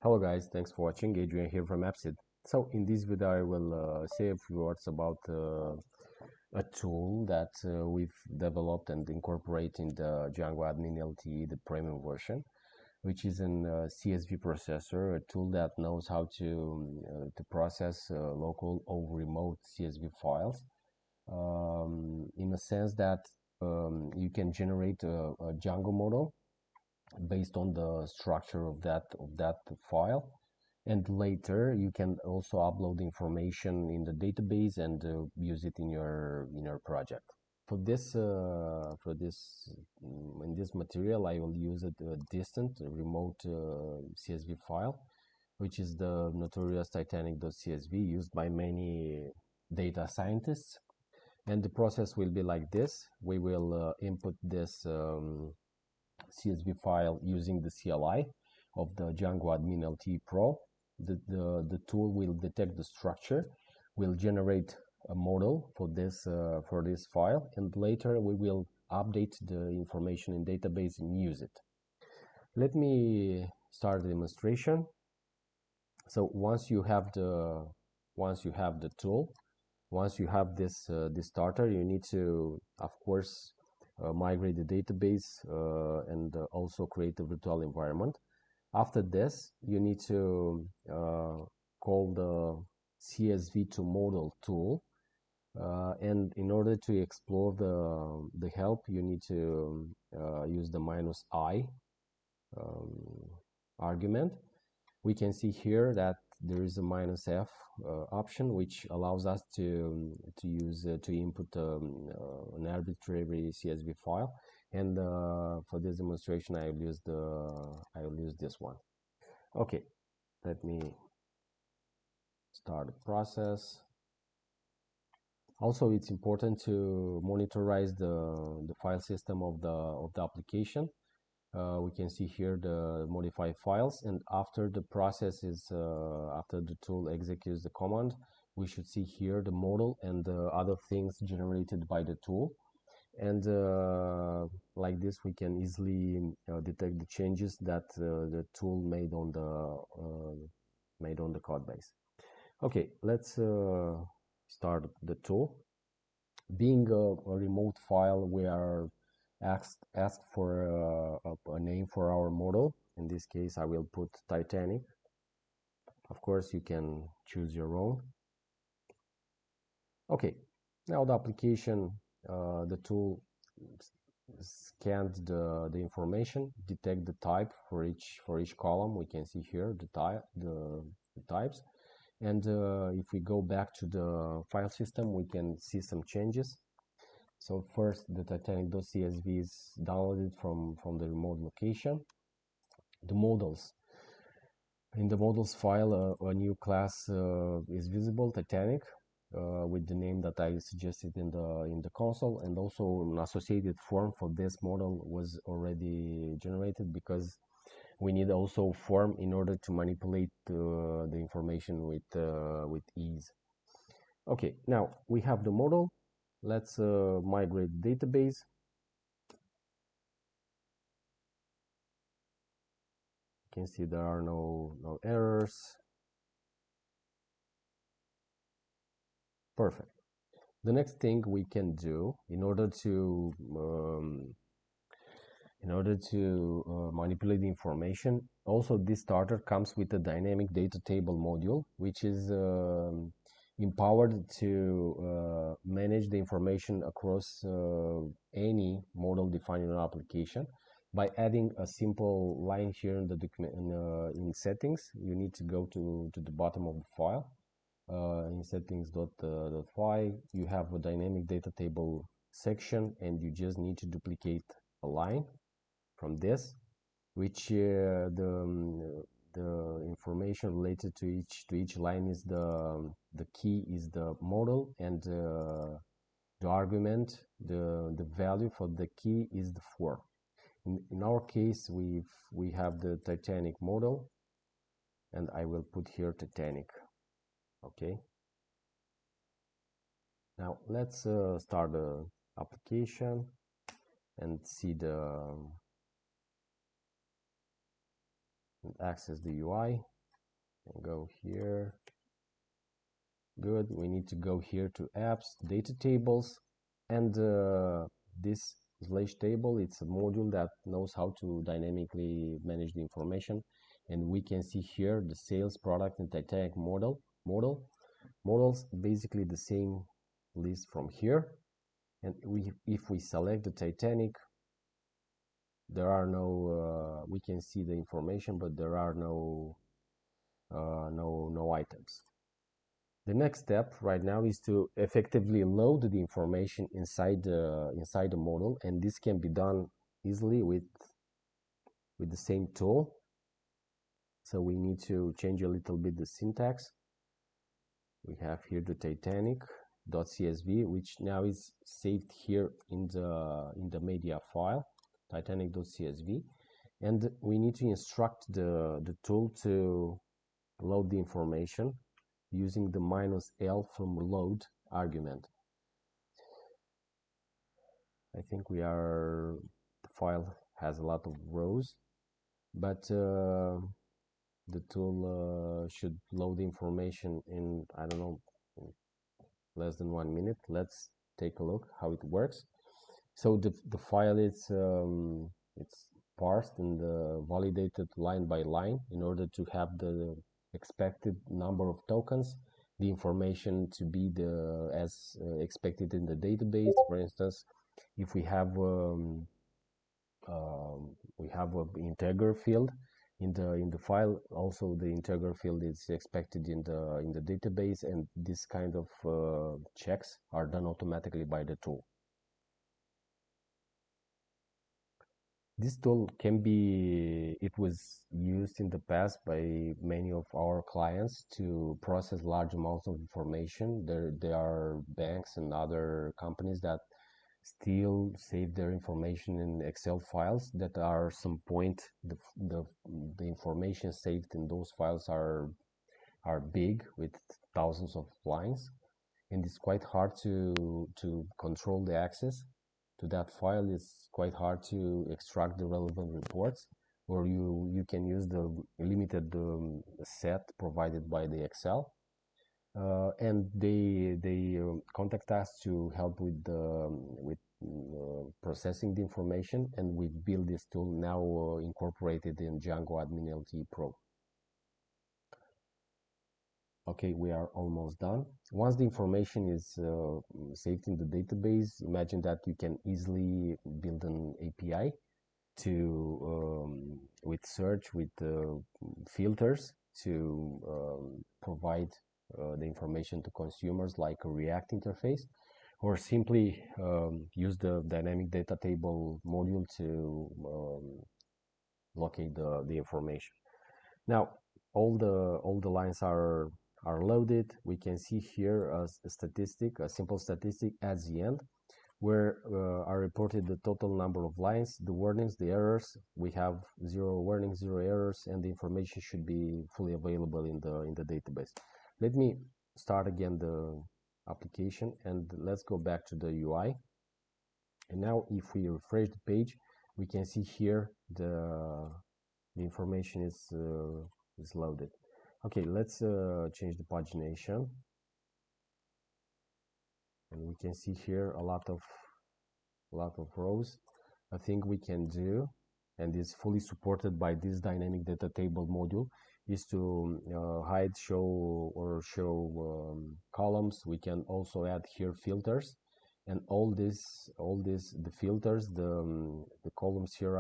Hello guys, thanks for watching. Adrian here from AppSeed. So in this video I will say a few words about a tool that we've developed and incorporate in the Django AdminLTE, the premium version, which is an CSV processor, a tool that knows how to process local or remote CSV files in a sense that you can generate a Django model based on the structure of that file, and later you can also upload information in the database and use it in your project. In this material I will use a distant remote CSV file, which is the notorious Titanic.csv used by many data scientists. And the process will be like this. We will input this CSV file using the CLI of the Django AdminLTE Pro. The tool will detect the structure, will generate a model for this file, and later we will update the information in database and use it. Let me start the demonstration. So once you have the tool, once you have this starter, you need to, of course, migrate the database and also create a virtual environment. After this, you need to call the csv-to-model tool, and in order to explore the help, you need to use the -i argument. We can see here that there is a -f option, which allows us to input an arbitrary CSV file, and for this demonstration I will use this one. Okay, let me start the process. Also, it's important to monitorize the file system of the application. We can see here the modify files, and after the process is after the tool executes the command, we should see here the model and the other things generated by the tool. And like this, we can easily detect the changes that the tool made on the code base. Okay, let's start the tool. Being a remote file, we are asked for a name for our model. In this case, I will put Titanic. Of course, you can choose your own. Okay, now the application, the tool scanned the information, detect the type for each column. We can see here the types, and if we go back to the file system, we can see some changes. So first, the Titanic.csv is downloaded from the remote location. The models. In the models file, a new class is visible, Titanic, with the name that I suggested in the console, and also an associated form for this model was already generated, because we need also form in order to manipulate the information with ease. Okay, now we have the model. Let's migrate the database. You can see there are no errors. Perfect. The next thing we can do in order to manipulate the information, also this starter comes with a Dynamic Datatable module, which is empowered to manage the information across any model defined in an application by adding a simple line here in the document. In settings, you need to go to the bottom of the file. In settings.py, you have a Dynamic Datatable section, and you just need to duplicate a line from this, which the information related to each line is the key is the model, and the argument, the value for the key is the form. In our case, we have the Titanic model, and I will put here Titanic. Okay. Now let's start the application and see and access the UI and go here. Good. We need to go here to apps, data tables, and this slash table, it's a module that knows how to dynamically manage the information. And we can see here the sales, product, and Titanic models, basically the same list from here. And if we select the Titanic, there are no we can see the information, but there are no items. The next step right now is to effectively load the information inside the model, and this can be done easily with the same tool. So we need to change a little bit the syntax. We have here the Titanic.csv, which now is saved here in the media file, Titanic.csv, and we need to instruct the tool to load the information using the -l from load argument. I think the file has a lot of rows, but the tool should load the information in, I don't know, less than 1 minute. Let's take a look how it works. So the file is it's parsed and validated line by line in order to have the expected number of tokens, the information to be as expected in the database. For instance, if we have an integer field in the file, also the integer field is expected in the database, and this kind of checks are done automatically by the tool. This tool it was used in the past by many of our clients to process large amounts of information. There are banks and other companies that still save their information in Excel files that are some point the information saved in those files are big with thousands of lines, and it's quite hard to control the access to that file. It's quite hard to extract the relevant reports, or you can use the limited set provided by the Excel, and they contact us to help with processing the information, and we build this tool now incorporated in Django AdminLTE Pro. Okay, we are almost done. Once the information is saved in the database, imagine that you can easily build an API to with search, with filters to provide the information to consumers, like a React interface, or simply use the Dynamic Datatable module to locate the information. Now all the lines are loaded. We can see here a simple statistic at the end, where are reported the total number of lines, the warnings, the errors. We have 0 warnings, 0 errors, and the information should be fully available in the database. Let me start again the application, and let's go back to the UI. And now if we refresh the page, we can see here the information is loaded. Okay, let's change the pagination, and we can see here a lot of rows. I think we can do, and is fully supported by this Dynamic Datatable module, is to hide, show columns. We can also add here filters, and all the filters, the columns here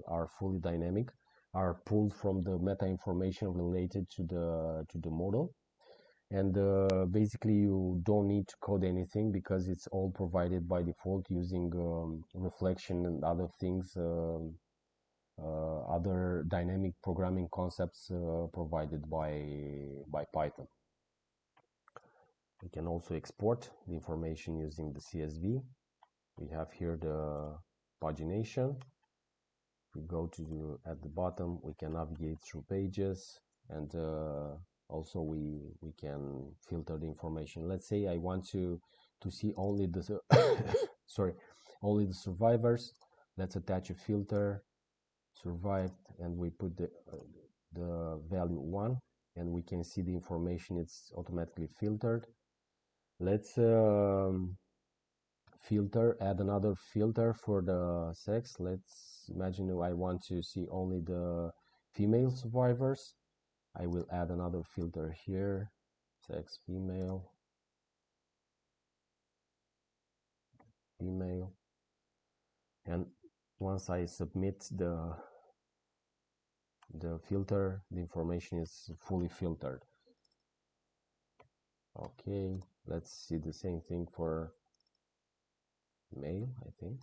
are fully dynamic, are pulled from the meta information related to the model, and basically you don't need to code anything because it's all provided by default using reflection and other things, other dynamic programming concepts provided by Python. We can also export the information using the CSV. We have here the pagination. We go to at the bottom, we can navigate through pages, and also we can filter the information. Let's say I want to see only the only the survivors. Let's attach a filter, survived, and we put the value 1, and we can see the information, it's automatically filtered. Let's add another filter for the sex. Let's imagine I want to see only the female survivors. I will add another filter here, sex female, and once I submit the filter, the information is fully filtered. Okay, let's see the same thing for male, I think.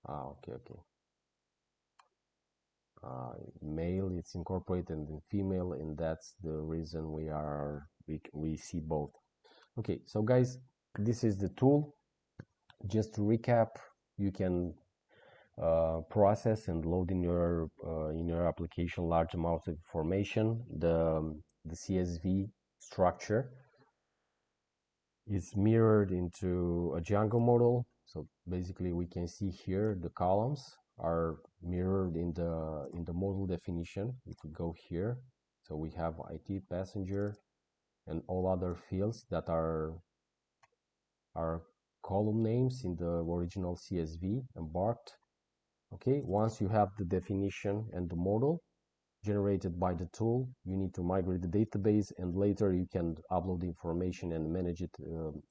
Okay. Male, it's incorporated in female, and that's the reason we see both. Okay, so guys, this is the tool. Just to recap, you can process and load in your application large amounts of information. The CSV structure is mirrored into a Django model. So basically, we can see here the columns are mirrored in the model definition. If we go here, so we have IT passenger and all other fields that are column names in the original CSV embarked. Okay, once you have the definition and the model generated by the tool, you need to migrate the database, and later you can upload the information and manage it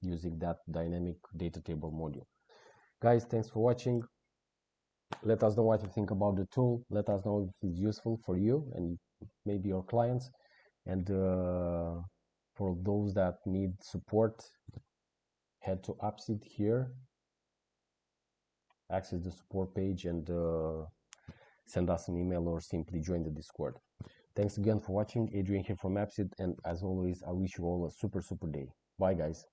using that Dynamic Datatable module. Guys, thanks for watching. Let us know what you think about the tool. Let us know if it's useful for you and maybe your clients. And for those that need support, head to AppSeed here, access the support page, and send us an email or simply join the Discord. Thanks again for watching. Adrian here from AppSeed, and as always, I wish you all a super day. Bye guys.